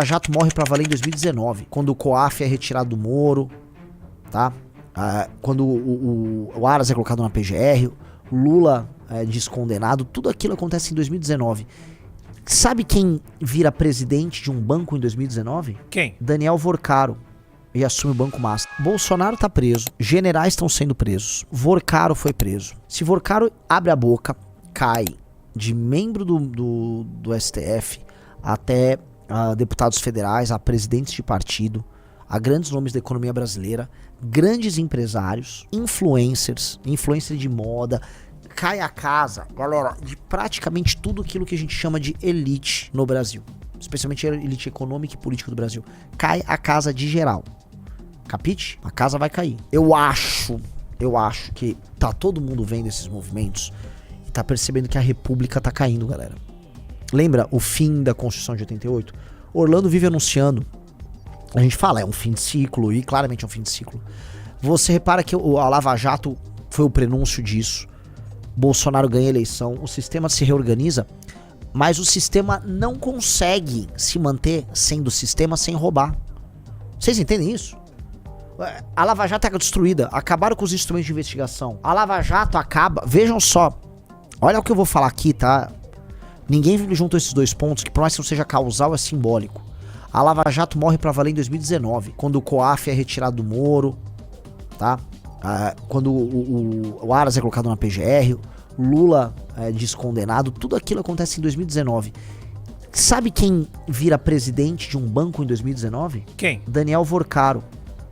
A Jato morre pra valer em 2019, quando o COAF é retirado do Moro, tá? Quando o Aras é colocado na PGR, o Lula é descondenado, tudo aquilo acontece em 2019. Sabe quem vira presidente de um banco em 2019? Quem? Daniel Vorcaro. E assume o Banco Master. Bolsonaro tá preso, generais estão sendo presos, Vorcaro foi preso. Se Vorcaro abre a boca, cai de membro do STF até deputados federais, a presidentes de partido, a grandes nomes da economia brasileira, grandes empresários, influencers de moda, cai a casa, galera, de praticamente tudo aquilo que a gente chama de elite no Brasil. Especialmente a elite econômica e política do Brasil. Cai a casa de geral. Capite? A casa vai cair. Eu acho que tá todo mundo vendo esses movimentos e tá percebendo que a república tá caindo, galera. Lembra o fim da Constituição de 88? Orlando vive anunciando. A gente fala, é um fim de ciclo, e claramente é um fim de ciclo. Você repara que a Lava Jato foi o prenúncio disso. Bolsonaro ganha a eleição, o sistema se reorganiza, mas o sistema não consegue se manter sendo sistema sem roubar. Vocês entendem isso? A Lava Jato é destruída, acabaram com os instrumentos de investigação. A Lava Jato acaba, vejam só, olha o que eu vou falar aqui, tá? Ninguém juntou esses dois pontos, que por mais que não seja causal, é simbólico. A Lava Jato morre pra valer em 2019, quando o COAF é retirado do Moro, tá? Quando o Aras é colocado na PGR, o Lula é descondenado, tudo aquilo acontece em 2019. Sabe quem vira presidente de um banco em 2019? Quem? Daniel Vorcaro.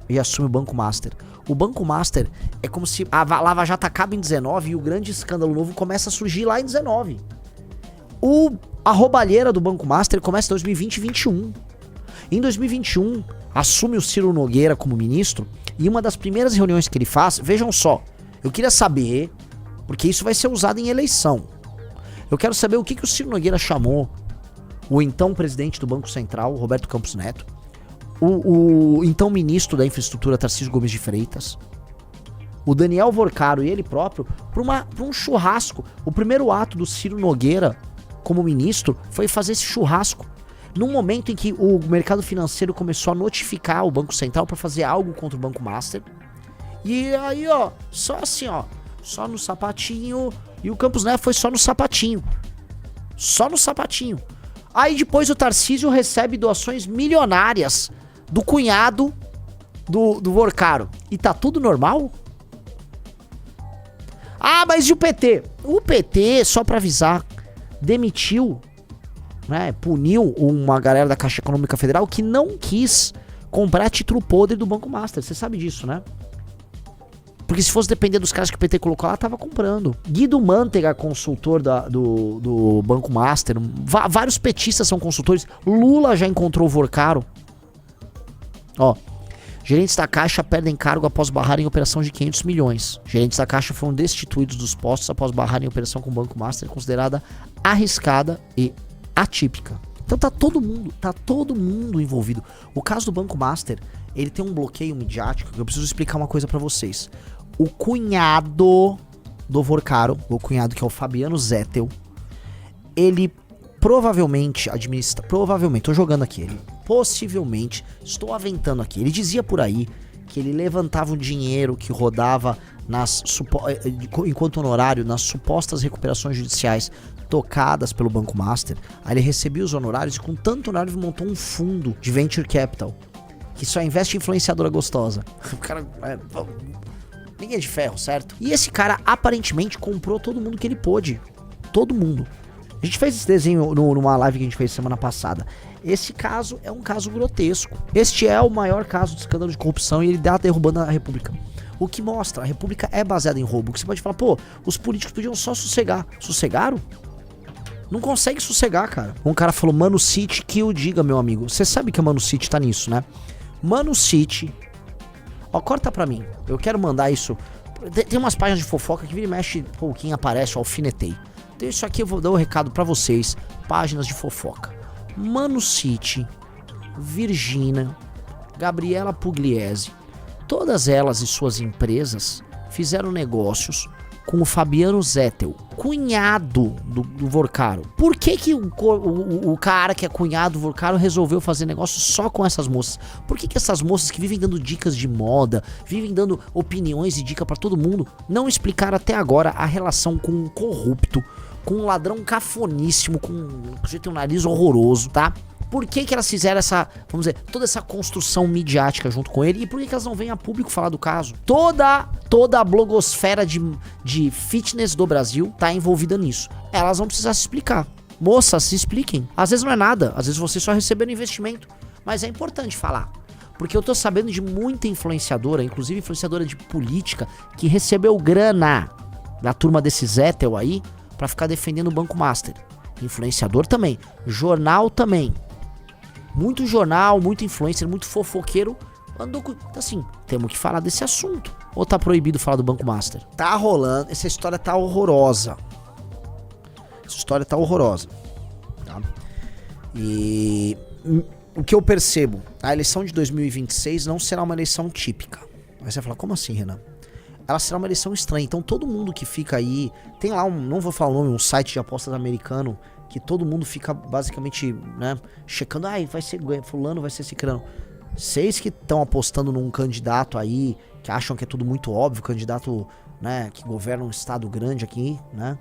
E assume o Banco Master. O Banco Master é como se a Lava Jato acaba em 19 e o grande escândalo novo começa a surgir lá em 19. A roubalheira do Banco Master começa em 2020 e 2021. Em 2021, assume o Ciro Nogueira como ministro e uma das primeiras reuniões que ele faz, vejam só, eu queria saber, porque isso vai ser usado em eleição. Eu quero saber o que o Ciro Nogueira chamou o então presidente do Banco Central, Roberto Campos Neto, o então ministro da Infraestrutura, Tarcísio Gomes de Freitas, o Daniel Vorcaro e ele próprio, pra um churrasco. O primeiro ato do Ciro Nogueira como ministro foi fazer esse churrasco. Num momento em que o mercado financeiro começou a notificar o Banco Central para fazer algo contra o Banco Master. E aí, ó, só assim, ó, só no sapatinho. E o Campos Neto foi só no sapatinho. Só no sapatinho. Aí depois o Tarcísio recebe doações milionárias do cunhado do Vorcaro. E tá tudo normal? Ah, mas e o PT? O PT, só pra avisar, demitiu, né, puniu uma galera da Caixa Econômica Federal que não quis comprar título podre do Banco Master. Você sabe disso, né? Porque se fosse depender dos caras que o PT colocou lá, tava comprando. Guido Mantega, consultor do Banco Master. Vários petistas são consultores. Lula já encontrou o Vorcaro. Ó, gerentes da Caixa perdem cargo após barrar em operação de 500 milhões. Gerentes da Caixa foram destituídos dos postos após barrar em operação com o Banco Master, considerada arriscada e atípica. Então tá todo mundo envolvido. O caso do Banco Master, ele tem um bloqueio midiático que eu preciso explicar uma coisa pra vocês. O cunhado do Vorcaro, o cunhado que é o Fabiano Zettel, ele provavelmente administra, tô jogando aqui, ele possivelmente, estou aventando aqui, ele dizia por aí que ele levantava um dinheiro que rodava enquanto honorário nas supostas recuperações judiciais tocadas pelo Banco Master. Aí ele recebia os honorários e com tanto honorário ele montou um fundo de venture capital que só investe em influenciadora gostosa. O cara ninguém é de ferro, certo? E esse cara aparentemente comprou todo mundo que ele pôde. Todo mundo. A gente fez esse desenho numa live que a gente fez semana passada. Esse caso é um caso grotesco. Este é o maior caso de escândalo de corrupção e ele tá derrubando a República. O que mostra, a República é baseada em roubo. Que você pode falar, pô, os políticos podiam só sossegar. Sossegaram? Não consegue sossegar, cara. Um cara falou, Mano City, que eu diga, meu amigo. Você sabe que a Mano City tá nisso, né? Mano City. Ó, corta pra mim. Eu quero mandar isso. Tem umas páginas de fofoca que vira e mexe, pouquinho aparece, eu alfinetei. Então isso aqui eu vou dar um recado pra vocês. Páginas de fofoca. Mano City, Virgínia, Gabriela Pugliese, todas elas e suas empresas fizeram negócios com o Fabiano Zettel, cunhado do Vorcaro. Por que o cara que é cunhado do Vorcaro resolveu fazer negócio só com essas moças? Por que essas moças que vivem dando dicas de moda, vivem dando opiniões e dicas pra todo mundo, não explicaram até agora a relação com um corrupto, com um ladrão cafoníssimo, com um sujeito tem um nariz horroroso, tá? Por que elas fizeram essa, vamos dizer, toda essa construção midiática junto com ele? E por que elas não vêm a público falar do caso? Toda a blogosfera de fitness do Brasil tá envolvida nisso. Elas vão precisar se explicar. Moças, se expliquem. Às vezes não é nada, às vezes vocês só receberam investimento. Mas é importante falar. Porque eu tô sabendo de muita influenciadora, inclusive influenciadora de política, que recebeu grana da turma desse Zettel aí pra ficar defendendo o Banco Master. Influenciador também. Jornal também. Muito jornal, muito influencer, muito fofoqueiro andou com... Então assim, temos que falar desse assunto. Ou tá proibido falar do Banco Master? Tá rolando, essa história tá horrorosa. Essa história tá horrorosa. Tá? E o que eu percebo, a eleição de 2026 não será uma eleição típica. Aí você vai falar, como assim, Renan? Ela será uma eleição estranha. Então todo mundo que fica aí... Tem lá não vou falar o nome, um site de apostas americano... que todo mundo fica basicamente, né, checando, vai ser fulano, vai ser cicrano. Vocês que estão apostando num candidato aí, que acham que é tudo muito óbvio, candidato, né, que governa um estado grande aqui, né,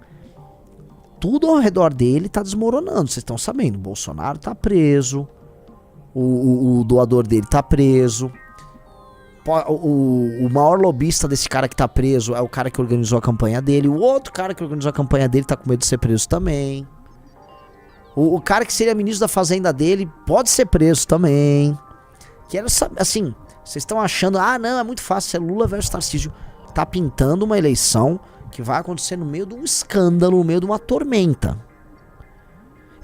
tudo ao redor dele tá desmoronando, vocês estão sabendo, o Bolsonaro tá preso, o doador dele tá preso, o maior lobista desse cara que tá preso é o cara que organizou a campanha dele, o outro cara que organizou a campanha dele tá com medo de ser preso também. O cara que seria ministro da fazenda dele pode ser preso também. Quero saber, assim, vocês estão achando, não, é muito fácil, é Lula versus Tarcísio. Tá pintando uma eleição que vai acontecer no meio de um escândalo, no meio de uma tormenta.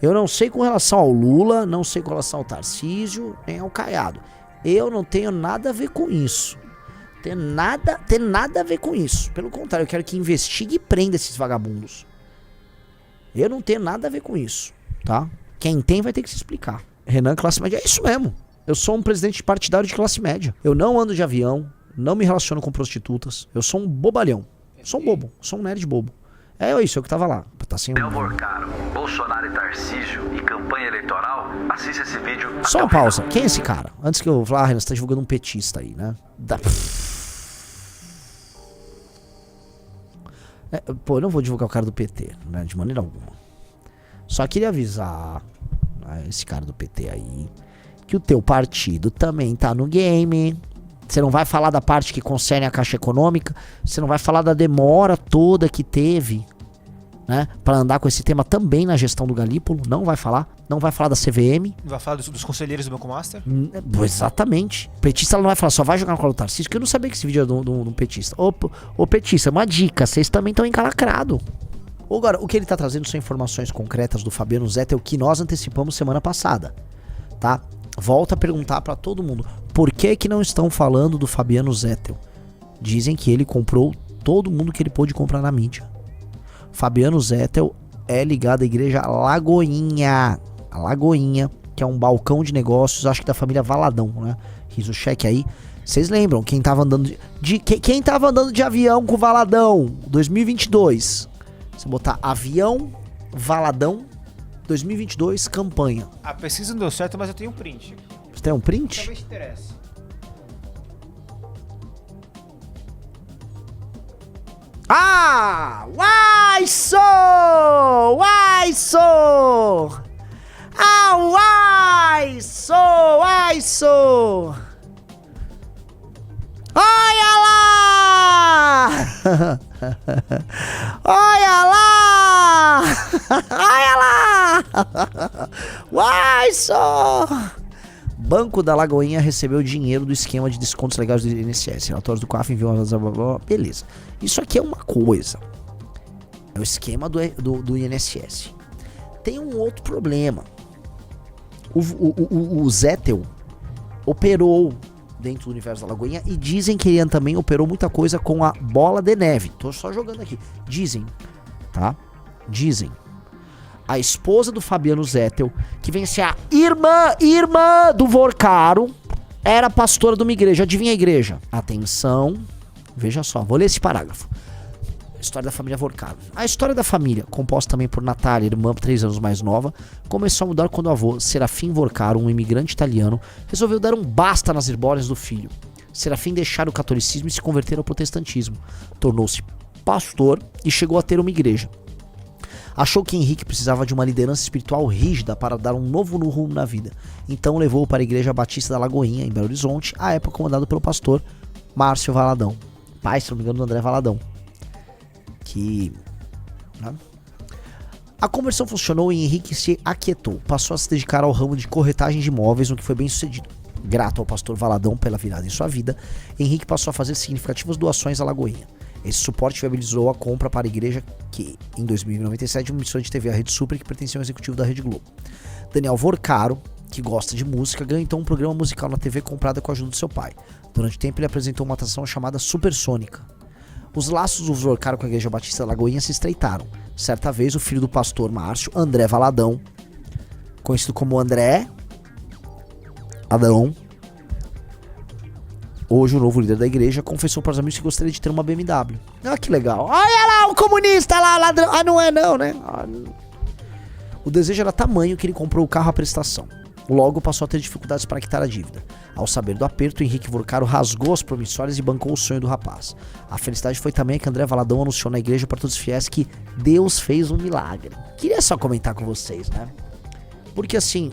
Eu não sei com relação ao Lula, não sei com relação ao Tarcísio, nem ao Caiado. Eu não tenho nada a ver com isso. Tem nada a ver com isso. Pelo contrário, eu quero que investigue e prenda esses vagabundos. Eu não tenho nada a ver com isso. Tá? Quem tem vai ter que se explicar. Renan, classe média, é isso mesmo. Eu sou um presidente partidário de classe média. Eu não ando de avião, não me relaciono com prostitutas. Eu sou um bobalhão. Sou um bobo, sou um nerd bobo. É isso, eu que tava lá. Tá sem Vorcaro, Bolsonaro e Tarcísio e campanha eleitoral. Assista esse vídeo. Só uma pausa. Quem é esse cara? Antes que eu falar, Renan, você tá divulgando um petista aí, né? Eu não vou divulgar o cara do PT, né? De maneira alguma. Só queria avisar, né, esse cara do PT aí, que o teu partido também tá no game. Você não vai falar da parte que concerne a Caixa Econômica, você não vai falar da demora toda que teve, né, pra andar com esse tema também na gestão do Galípolo, não vai falar da CVM. Não vai falar dos conselheiros do Banco Master? Exatamente. O petista ela não vai falar, só vai jogar no colo do Tarcísio, que eu não sabia que esse vídeo era de um petista. Ô petista, uma dica, vocês também estão encalacrados. Agora, o que ele tá trazendo são informações concretas do Fabiano Zettel que nós antecipamos semana passada, tá? Volta a perguntar pra todo mundo, por que não estão falando do Fabiano Zettel? Dizem que ele comprou todo mundo que ele pôde comprar na mídia. Fabiano Zettel é ligado à igreja Lagoinha, a Lagoinha, que é um balcão de negócios, acho que da família Valadão, né? Riso cheque aí. Vocês lembram quem tava andando quem tava andando de avião com o Valadão 2022? Você botar avião, Valadão, 2022, campanha. A pesquisa não deu certo, mas eu tenho um print. Você tem um print? Talvez te interesse. Uai, sou! Olha lá! Olha lá! Olha lá! Uai, só! Banco da Lagoinha recebeu dinheiro do esquema de descontos legais do INSS. Relatórios do COAF enviou uma... Beleza. Isso aqui é uma coisa. É o esquema do INSS. Tem um outro problema. O Zettel operou dentro do universo da Lagoinha e dizem que ele também operou muita coisa com a bola de neve. Tô só jogando aqui. Dizem, tá? Dizem. A esposa do Fabiano Zettel, que vem ser a irmã do Vorcaro, era pastora de uma igreja. Adivinha a igreja? Atenção. Veja só, vou ler esse parágrafo. História da família Vorcaro. A história da família, composta também por Natália, irmã 3 anos mais nova, começou a mudar quando o avô, Serafim Vorcaro, um imigrante italiano, resolveu dar um basta nas herbóreas do filho. Serafim deixara o catolicismo e se converter ao protestantismo. Tornou-se pastor e chegou a ter uma igreja. Achou que Henrique precisava de uma liderança espiritual rígida para dar um novo rumo na vida. Então levou-o para a Igreja Batista da Lagoinha, em Belo Horizonte, à época comandado pelo pastor Márcio Valadão. Pai, se não me engano, do André Valadão. Né? A conversão funcionou e Henrique se aquietou. Passou a se dedicar ao ramo de corretagem de imóveis, no que foi bem sucedido. Grato ao pastor Valadão pela virada em sua vida, Henrique passou a fazer significativas doações à Lagoinha. Esse suporte viabilizou a compra para a igreja que, em 2097, uma emissora de TV, a Rede Super, que pertencia ao executivo da Rede Globo. Daniel Vorcaro, que gosta de música, ganhou então um programa musical na TV comprada com a ajuda do seu pai. Durante o tempo ele apresentou uma atração chamada Supersônica. Os laços do Vorcaro com a Igreja Batista da Lagoinha se estreitaram. Certa vez, o filho do pastor Márcio, André Valadão, conhecido como André Adão, hoje o novo líder da igreja, confessou para os amigos que gostaria de ter uma BMW. Ah, que legal. Olha lá, o comunista lá, ladrão. Ah, não é não, né? O desejo era tamanho que ele comprou o carro à prestação. Logo passou a ter dificuldades para quitar a dívida. Ao saber do aperto, Henrique Vorcaro rasgou as promissórias e bancou o sonho do rapaz. A felicidade foi também que André Valadão anunciou na igreja para todos os fiéis que Deus fez um milagre. Queria só comentar com vocês, né? Porque assim,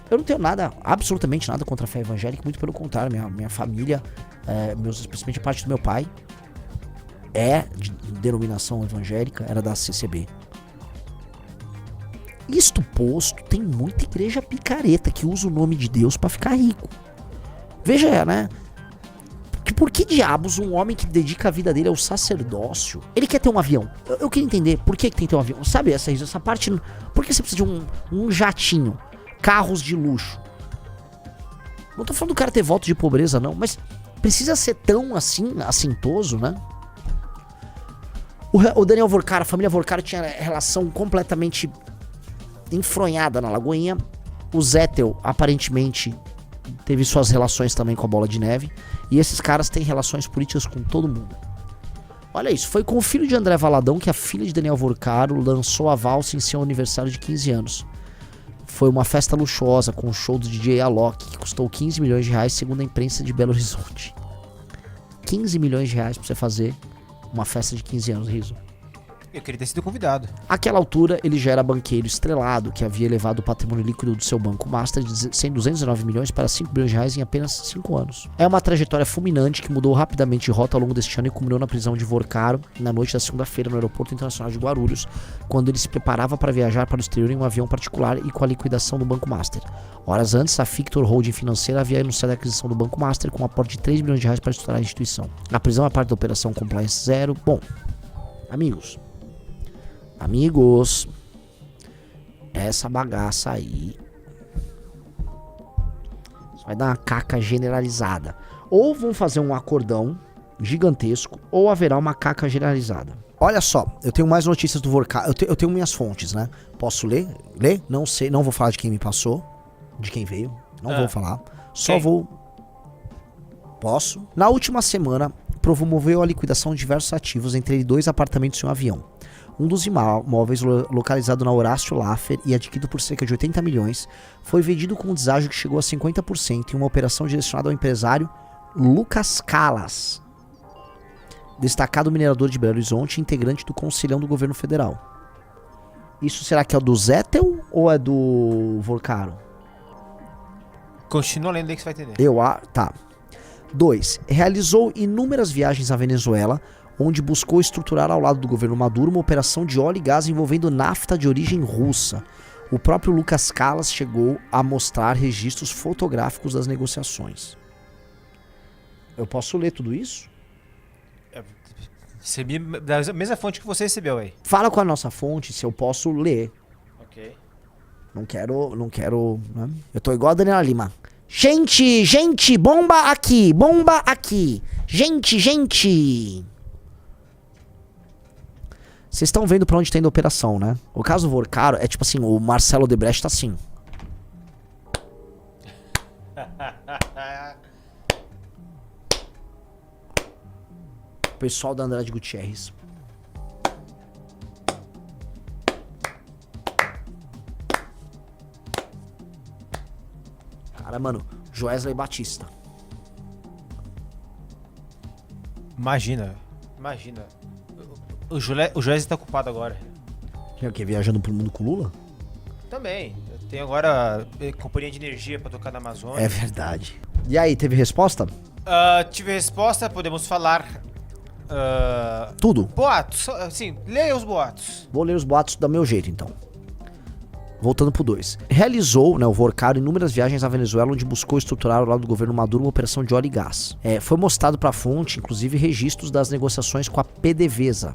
eu não tenho nada, absolutamente nada contra a fé evangélica, muito pelo contrário, minha família, especialmente a parte do meu pai, é de denominação evangélica, era da CCB. Isto posto, tem muita igreja picareta que usa o nome de Deus pra ficar rico. Veja, né? Por que diabos um homem que dedica a vida dele ao sacerdócio, ele quer ter um avião? Eu queria entender por que tem que ter um avião. Sabe essa parte? Por que você precisa de um jatinho? Carros de luxo. Não tô falando do cara ter voto de pobreza, não, mas precisa ser tão assim, assintoso, né? O Daniel Vorcaro, a família Vorcaro tinha relação completamente enfronhada na Lagoinha. O Zettel, aparentemente, teve suas relações também com a Bola de Neve. E esses caras têm relações políticas com todo mundo. Olha isso, foi com o filho de André Valadão que a filha de Daniel Vorcaro lançou a valsa em seu aniversário de 15 anos. Foi uma festa luxuosa com o show do DJ Alok, que custou 15 milhões de reais, segundo a imprensa de Belo Horizonte. 15 milhões de reais pra você fazer uma festa de 15 anos, Riso. Eu queria ter sido convidado. Àquela altura, ele já era banqueiro estrelado, que havia elevado o patrimônio líquido do seu banco Master de 219 milhões para 5 bilhões de reais em apenas 5 anos. É uma trajetória fulminante que mudou rapidamente de rota ao longo deste ano e culminou na prisão de Vorcaro na noite da segunda-feira no Aeroporto Internacional de Guarulhos, quando ele se preparava para viajar para o exterior em um avião particular e com a liquidação do Banco Master. Horas antes, a Victor Holding Financeira havia anunciado a aquisição do Banco Master com um aporte de 3 milhões de reais para estourar a instituição. A prisão é parte da Operação Compliance Zero. Bom, amigos, essa bagaça aí vai dar uma caca generalizada. Ou vão fazer um acordão gigantesco, ou haverá uma caca generalizada. Olha só, eu tenho mais notícias do Vorcaro. Eu tenho minhas fontes, né? Posso ler? Ler? Não sei, não vou falar de quem me passou, de quem veio. Não vou falar. Só vou... Posso? Na última semana, promoveu a liquidação de diversos ativos, entre eles 2 apartamentos e um avião. Um dos imóveis, localizado na Horácio Laffer e adquirido por cerca de 80 milhões, foi vendido com um deságio que chegou a 50% em uma operação direcionada ao empresário Lucas Calas, destacado minerador de Belo Horizonte e integrante do Conselhão do Governo Federal. Isso será que é do Zettel ou é do Vorcaro? Continua lendo aí que você vai entender. Tá. 2. Realizou inúmeras viagens à Venezuela, onde buscou estruturar ao lado do governo Maduro uma operação de óleo e gás envolvendo nafta de origem russa. O próprio Lucas Calas chegou a mostrar registros fotográficos das negociações. Eu posso ler tudo isso? Recebi da mesma fonte que você recebeu aí. Fala com a nossa fonte se eu posso ler. Ok. Não quero, né? Eu tô igual a Daniela Lima. Gente, bomba aqui. Gente. Vocês estão vendo pra onde tá indo a operação, né? O caso do Vorcaro é tipo assim, o Marcelo Odebrecht tá assim. O pessoal da Andrade Gutierrez. Cara, mano, Joesley Batista. Imagina. O Joesley tá ocupado agora. É o quê? Viajando pro mundo com o Lula? Também. Tem agora companhia de energia pra tocar na Amazônia. É verdade. E aí, teve resposta? Tive resposta, podemos falar. Tudo. Boatos. Assim, leia os boatos. Vou ler os boatos do meu jeito, então. Voltando pro 2. Realizou, o Vorcaro, inúmeras viagens à Venezuela, onde buscou estruturar ao lado do governo Maduro uma operação de óleo e gás. Foi mostrado pra fonte, inclusive, registros das negociações com a PDVSA.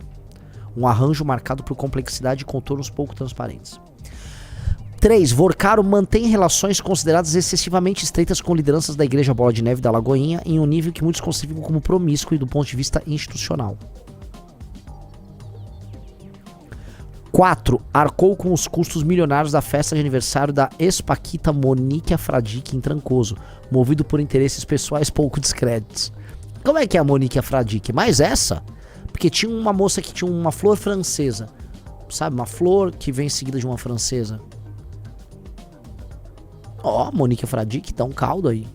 Um arranjo marcado por complexidade e contornos pouco transparentes. 3. Vorcaro mantém relações consideradas excessivamente estreitas com lideranças da Igreja Bola de Neve da Lagoinha, em um nível que muitos consideram como promíscuo e do ponto de vista institucional. 4. Arcou com os custos milionários da festa de aniversário da ex-paquita Monique Afradique em Trancoso, movido por interesses pessoais pouco discretos. Como é que é a Monique Afradique? Mais essa? Porque tinha uma moça que tinha uma flor francesa. Sabe? Uma flor que vem seguida de uma francesa. Ó, Monique Afradique, dá um caldo aí.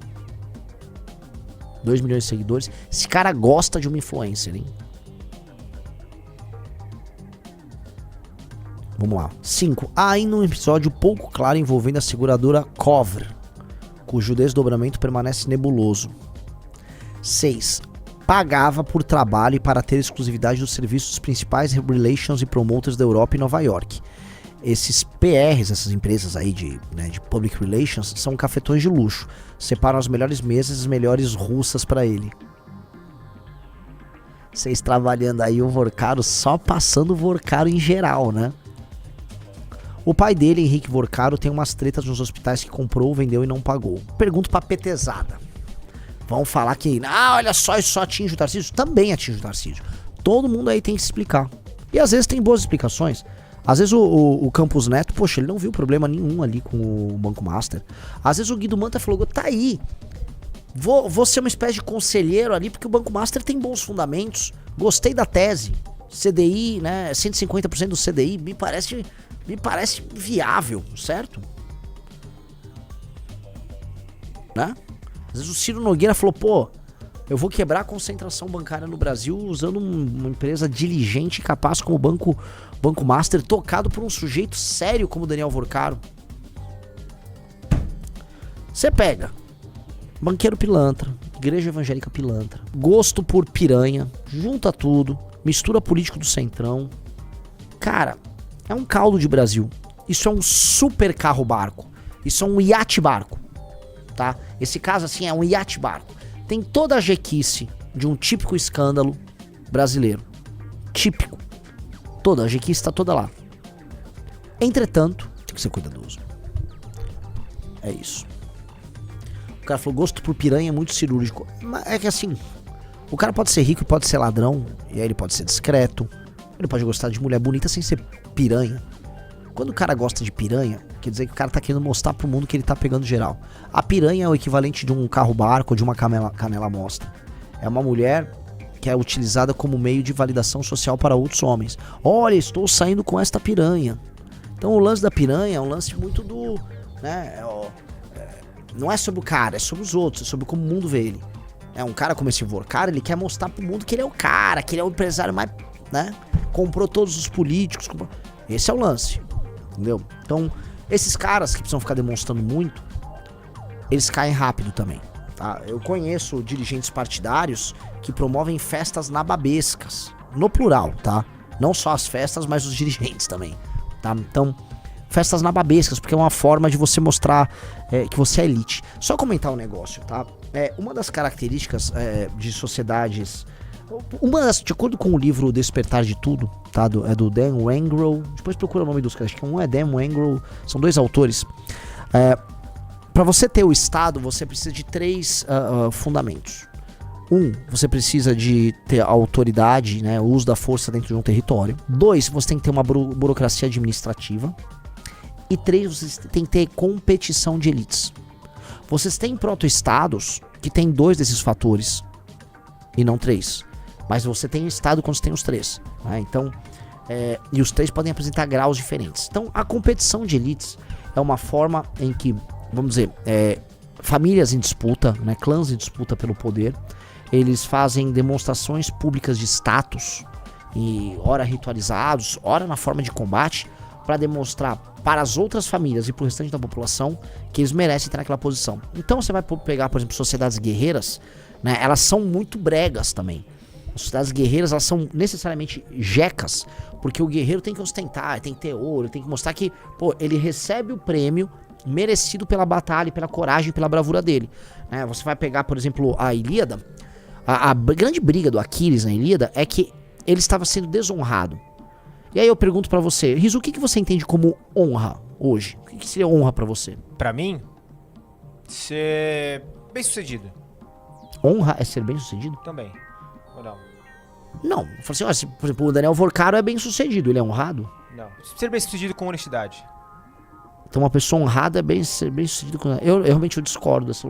2 milhões de seguidores. Esse cara gosta de uma influencer, hein? Vamos lá. 5. Há ainda um episódio pouco claro envolvendo a seguradora Covr, cujo desdobramento permanece nebuloso. 6. Pagava por trabalho e para ter exclusividade dos serviços dos principais relations e promoters da Europa e Nova York. Esses PRs, essas empresas aí de public relations, são cafetões de luxo. Separam as melhores mesas e as melhores russas para ele. Vocês trabalhando aí o Vorcaro, só passando o Vorcaro em geral, né? O pai dele, Henrique Vorcaro, tem umas tretas nos hospitais que comprou, vendeu e não pagou. Pergunto pra petezada. Vão falar que, olha só, isso só atinge o Tarcísio? Também atinge o Tarcísio. Todo mundo aí tem que se explicar. E às vezes tem boas explicações. Às vezes o Campos Neto, poxa, ele não viu problema nenhum ali com o Banco Master. Às vezes o Guido Manta falou, tá aí. Vou ser uma espécie de conselheiro ali, porque o Banco Master tem bons fundamentos. Gostei da tese. CDI, né, 150% do CDI, me parece viável, certo? Né? Às vezes o Ciro Nogueira falou, pô, eu vou quebrar a concentração bancária no Brasil usando uma empresa diligente e capaz como o Banco Master, tocado por um sujeito sério como Daniel Vorcaro. Você pega banqueiro pilantra, igreja evangélica pilantra, gosto por piranha, junta tudo, mistura político do centrão. Cara, é um caldo de Brasil. Isso é um super carro barco. Isso é um iate barco, tá? Esse caso assim é um iate barco. Tem toda a jequice de um típico escândalo brasileiro. Típico. Toda a jequice está toda lá. Entretanto, tem que ser cuidadoso. É isso. O cara falou, gosto por piranha é muito cirúrgico. Mas é que assim, o cara pode ser rico e pode ser ladrão, e aí ele pode ser discreto, ele pode gostar de mulher bonita sem ser piranha. Quando o cara gosta de piranha, quer dizer que o cara tá querendo mostrar pro mundo que ele tá pegando geral. A piranha é o equivalente de um carro-barco ou de uma canela mostra. É uma mulher que é utilizada como meio de validação social para outros homens. Olha, estou saindo com esta piranha. Então o lance da piranha é um lance muito do... né, não é sobre o cara, é sobre os outros, é sobre como o mundo vê ele. Um cara como esse Vorcaro, ele quer mostrar pro mundo que ele é o cara, que ele é o empresário mais... né? Comprou todos os políticos. Esse é o lance. Entendeu? Então, esses caras que precisam ficar demonstrando muito, eles caem rápido também, tá? Eu conheço dirigentes partidários que promovem festas nababescas, no plural, tá? Não só as festas, mas os dirigentes também, tá? Então, festas nababescas, porque é uma forma de você mostrar que você é elite. Só comentar um negócio, tá? Uma das características de sociedades... de acordo com o livro Despertar de Tudo, tá? Do Dan Wengrow. Depois procura o nome dos caras. Acho que um é Dan Wengrow. São 2 autores. Para você ter o Estado, você precisa de 3 fundamentos. Você precisa de ter autoridade, né? O uso da força dentro de um território. 2, você tem que ter uma burocracia administrativa. E 3, você tem que ter competição de elites. Vocês têm proto-estados que tem 2 desses fatores e não 3. Mas você tem o estado quando você tem os 3, né? Então, e os 3 podem apresentar graus diferentes. Então, a competição de elites é uma forma em que, vamos dizer, famílias em disputa, né, clãs em disputa pelo poder. Eles fazem demonstrações públicas de status, e ora ritualizados, ora na forma de combate, para demonstrar para as outras famílias e para o restante da população que eles merecem estar naquela posição. Então você vai pegar, por exemplo, sociedades guerreiras, né, elas são muito bregas também. As sociedades guerreiras, elas são necessariamente jecas, porque o guerreiro tem que ostentar, tem que ter ouro, tem que mostrar que, pô, ele recebe o prêmio merecido pela batalha, pela coragem, pela bravura dele, né? Você vai pegar, por exemplo, a Ilíada. A grande briga do Aquiles na Ilíada é que ele estava sendo desonrado. E aí eu pergunto pra você, Riso, o que você entende como honra hoje? O que seria honra pra você? Pra mim, ser bem sucedido. Honra é ser bem sucedido? Também. Ou não? Não. Eu falo assim, por exemplo, o Daniel Vorcaro é bem sucedido, ele é honrado? Não. Ser bem sucedido com honestidade. Então uma pessoa honrada é ser bem sucedido com... Eu realmente discordo dessa...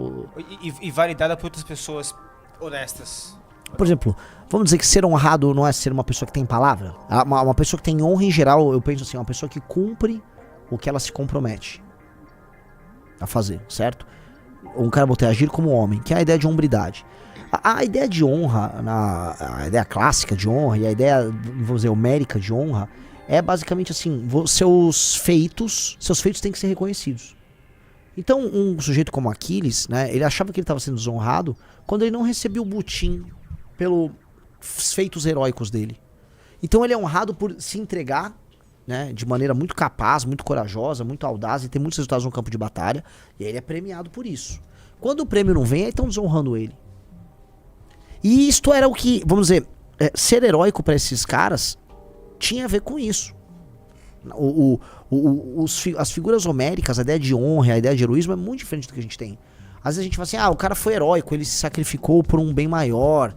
E validada por outras pessoas honestas. Por exemplo, vamos dizer que ser honrado não é ser uma pessoa que tem palavra? Uma pessoa que tem honra em geral, eu penso assim, uma pessoa que cumpre o que ela se compromete a fazer, certo? Um cara botei agir como homem, que é a ideia de hombridade. A ideia de honra, a ideia clássica de honra e a ideia, vamos dizer, homérica de honra, é basicamente assim, seus feitos têm que ser reconhecidos. Então, um sujeito como Aquiles, né, ele achava que ele estava sendo desonrado quando ele não recebia o butim pelos feitos heróicos dele. Então ele é honrado por se entregar, né, de maneira muito capaz, muito corajosa, muito audaz e ter muitos resultados no campo de batalha, e ele é premiado por isso. Quando o prêmio não vem, aí estão desonrando ele. E isto era o que, vamos dizer, ser heróico para esses caras tinha a ver com isso. As figuras homéricas, a ideia de honra, a ideia de heroísmo é muito diferente do que a gente tem. Às vezes a gente fala assim, o cara foi heróico, ele se sacrificou por um bem maior.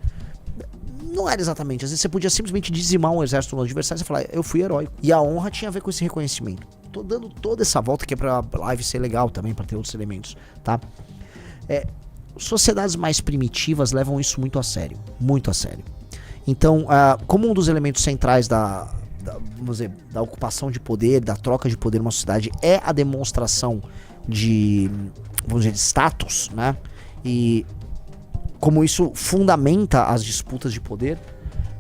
Não era exatamente. Às vezes você podia simplesmente dizimar um exército no adversário e falar, eu fui heróico. E a honra tinha a ver com esse reconhecimento. Tô dando toda essa volta que é pra live ser legal também, pra ter outros elementos, tá? Sociedades mais primitivas levam isso muito a sério. Muito a sério. Então, como um dos elementos centrais vamos dizer, da ocupação de poder, da troca de poder numa sociedade é a demonstração de, vamos dizer, de status, né? E como isso fundamenta as disputas de poder,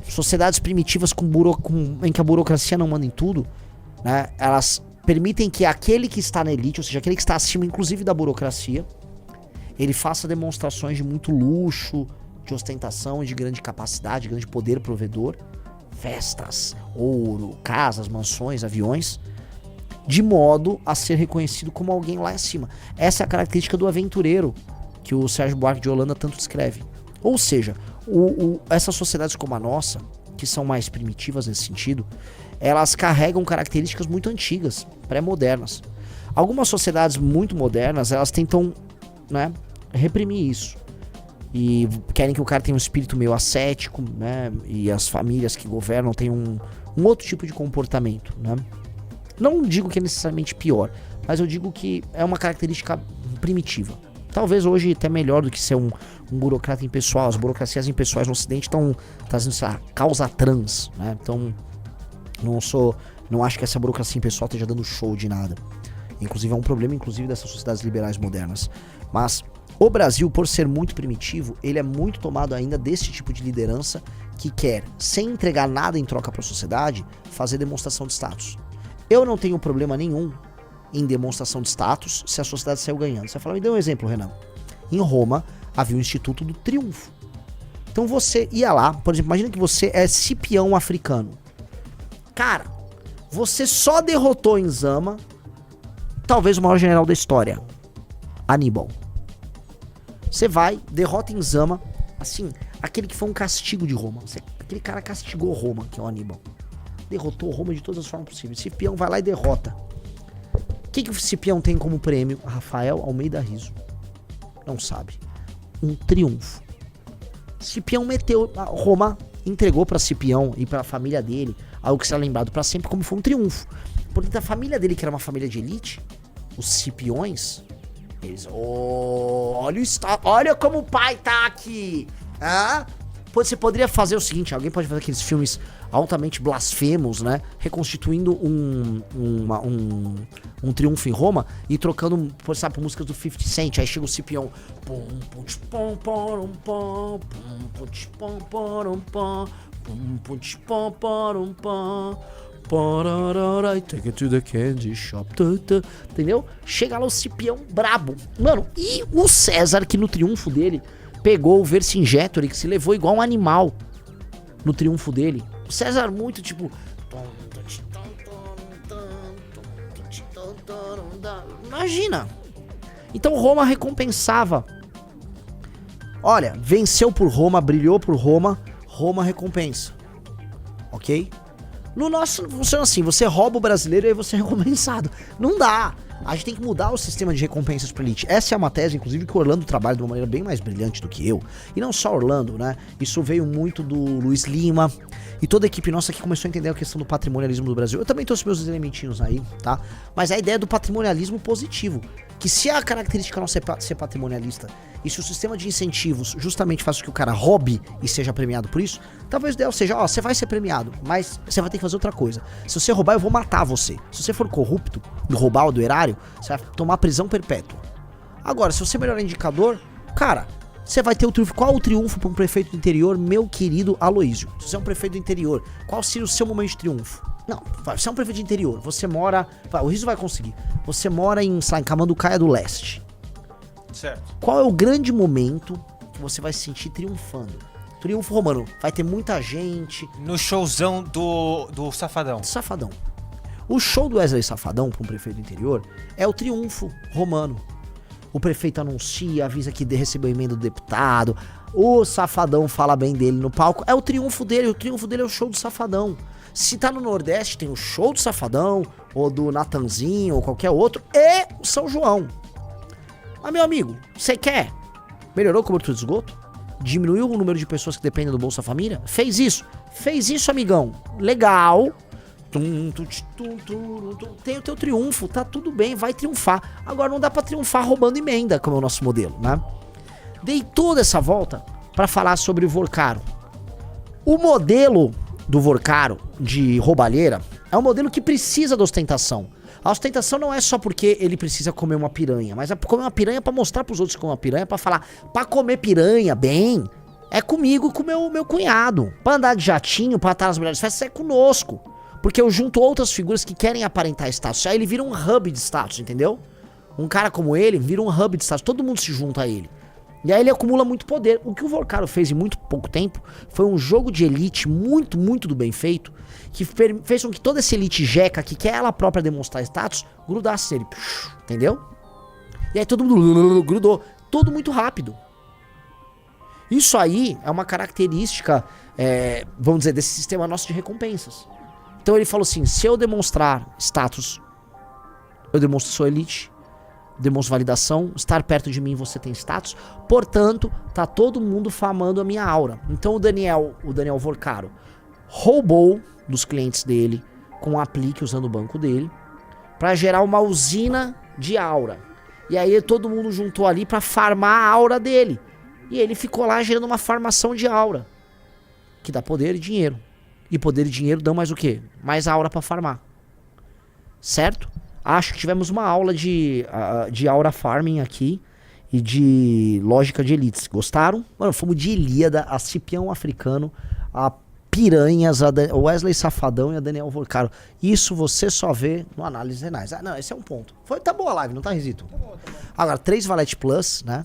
sociedades primitivas em que a burocracia não manda em tudo, né? Elas permitem que aquele que está na elite, ou seja, aquele que está acima, inclusive da burocracia, ele faça demonstrações de muito luxo, de ostentação, de grande capacidade, de grande poder provedor, festas, ouro, casas, mansões, aviões, de modo a ser reconhecido como alguém lá acima. Essa é a característica do aventureiro que o Sérgio Buarque de Holanda tanto descreve. Ou seja, essas sociedades como a nossa, que são mais primitivas nesse sentido, elas carregam características muito antigas, pré-modernas. Algumas sociedades muito modernas, elas tentam, né, reprimir isso. E querem que o cara tenha um espírito meio ascético, né? E as famílias que governam tenham um outro tipo de comportamento, né? Não digo que é necessariamente pior, mas eu digo que é uma característica primitiva. Talvez hoje até melhor do que ser um burocrata impessoal. As burocracias impessoais no Ocidente estão trazendo essa causa trans, né? Então, não acho que essa burocracia impessoal esteja dando show de nada. Inclusive é um problema, inclusive, dessas sociedades liberais modernas. Mas o Brasil, por ser muito primitivo, ele é muito tomado ainda desse tipo de liderança que quer, sem entregar nada em troca para a sociedade, fazer demonstração de status. Eu não tenho problema nenhum em demonstração de status se a sociedade saiu ganhando. Você vai falar, me dê um exemplo, Renan. Em Roma, havia o Instituto do Triunfo. Então você ia lá, por exemplo, imagina que você é Cipião africano. Cara, você só derrotou em Zama, talvez o maior general da história, Aníbal. Você vai, derrota em Zama, assim, aquele que foi um castigo de Roma. Aquele cara castigou Roma, que é o Aníbal. Derrotou Roma de todas as formas possíveis. Cipião vai lá e derrota. O que o Cipião tem como prêmio? Rafael Almeida Riso. Não sabe. Um triunfo. Cipião meteu, Roma entregou pra Cipião e pra família dele algo que será lembrado pra sempre como foi um triunfo. Porque a família dele, que era uma família de elite, os Cipiões, eles, olha como o pai tá aqui. Você poderia fazer o seguinte, alguém pode fazer aqueles filmes altamente blasfemos, né? Reconstituindo um triunfo em Roma e trocando, por sabe, músicas do 50 Cent. Aí chega o Cipião. Take it to the candy shop. Entendeu? Chega lá o Cipião brabo. Mano, e o César, que no triunfo dele pegou o Vercingetorix, se levou igual um animal no triunfo dele. O César muito tipo... Imagina. Então Roma recompensava. Olha, venceu por Roma, brilhou por Roma, Roma recompensa. Ok? No nosso funciona assim, você rouba o brasileiro e aí você é recompensado. Não dá. A gente tem que mudar o sistema de recompensas pra elite. Essa é uma tese, inclusive, que o Orlando trabalha de uma maneira bem mais brilhante do que eu. E não só Orlando, né? Isso veio muito do Luiz Lima. E toda a equipe nossa que começou a entender a questão do patrimonialismo do Brasil. Eu também trouxe meus elementinhos aí, tá? Mas a ideia do patrimonialismo positivo. Que se a característica nossa é ser patrimonialista, e se o sistema de incentivos justamente faz com que o cara roube e seja premiado por isso, talvez o ideal seja, ó, você vai ser premiado, mas você vai ter que fazer outra coisa. Se você roubar, eu vou matar você. Se você for corrupto e roubar o do erário, você vai tomar prisão perpétua. Agora, se você melhorar o indicador, cara, você vai ter o triunfo. Qual o triunfo para um prefeito do interior, meu querido Aloísio? Se você é um prefeito do interior, qual seria o seu momento de triunfo? Não, você é um prefeito de interior, você mora... o Riso vai conseguir. Você mora em, sei lá, em Camanducaia do Leste. Certo. Qual é o grande momento que você vai se sentir triunfando? Triunfo romano. Vai ter muita gente. No showzão do Safadão. Safadão. O show do Wesley Safadão para um prefeito do interior é o triunfo romano. O prefeito anuncia, avisa que recebeu a emenda do deputado. O Safadão fala bem dele no palco. É o triunfo dele. O triunfo dele é o show do Safadão. Se tá no Nordeste, tem o show do Safadão, ou do Natanzinho, ou qualquer outro, e o São João. Mas, meu amigo, você quer? Melhorou o cobertura de esgoto? Diminuiu o número de pessoas que dependem do Bolsa Família? Fez isso. Fez isso, amigão. Legal. Tem o teu triunfo, tá tudo bem, vai triunfar. Agora não dá pra triunfar roubando emenda, como é o nosso modelo, né? Dei toda essa volta pra falar sobre o Vorcaro. O modelo do Vorcaro de roubalheira é um modelo que precisa da ostentação. A ostentação não é só porque ele precisa comer uma piranha, mas é comer uma piranha pra mostrar pros outros que come uma piranha, pra falar, pra comer piranha bem, é comigo e com o meu cunhado. Pra andar de jatinho, pra estar nas melhores festas, é conosco. Porque eu junto outras figuras que querem aparentar status. Aí ele vira um hub de status, entendeu? Um cara como ele vira um hub de status, todo mundo se junta a ele. E aí ele acumula muito poder. O que o Vorcaro fez em muito pouco tempo foi um jogo de elite muito, muito do bem feito, que fez com que toda essa elite jeca, que quer ela própria demonstrar status, grudasse nele. Entendeu? E aí todo mundo grudou. Tudo muito rápido. Isso aí é uma característica, vamos dizer, desse sistema nosso de recompensas. Então ele falou assim, se eu demonstrar status, eu demonstro sua elite, demonstro validação, estar perto de mim você tem status, portanto, tá todo mundo famando a minha aura. Então o Daniel Vorcaro roubou dos clientes dele com um aplique usando o banco dele pra gerar uma usina de aura. E aí todo mundo juntou ali pra farmar a aura dele. E ele ficou lá gerando uma farmação de aura, que dá poder e dinheiro. E poder e dinheiro dão mais o quê? Mais aura pra farmar. Certo? Acho que tivemos uma aula de aura farming aqui e de lógica de elites. Gostaram? Mano, fomos de Ilíada, a Cipião Africano, a Piranhas, a Wesley Safadão e a Daniel Vorcaro. Isso você só vê no Análise Renais. Ah, não, esse é um ponto. Tá boa a live, não tá, Risito? Tá bom. Agora, 3 Valete Plus, né?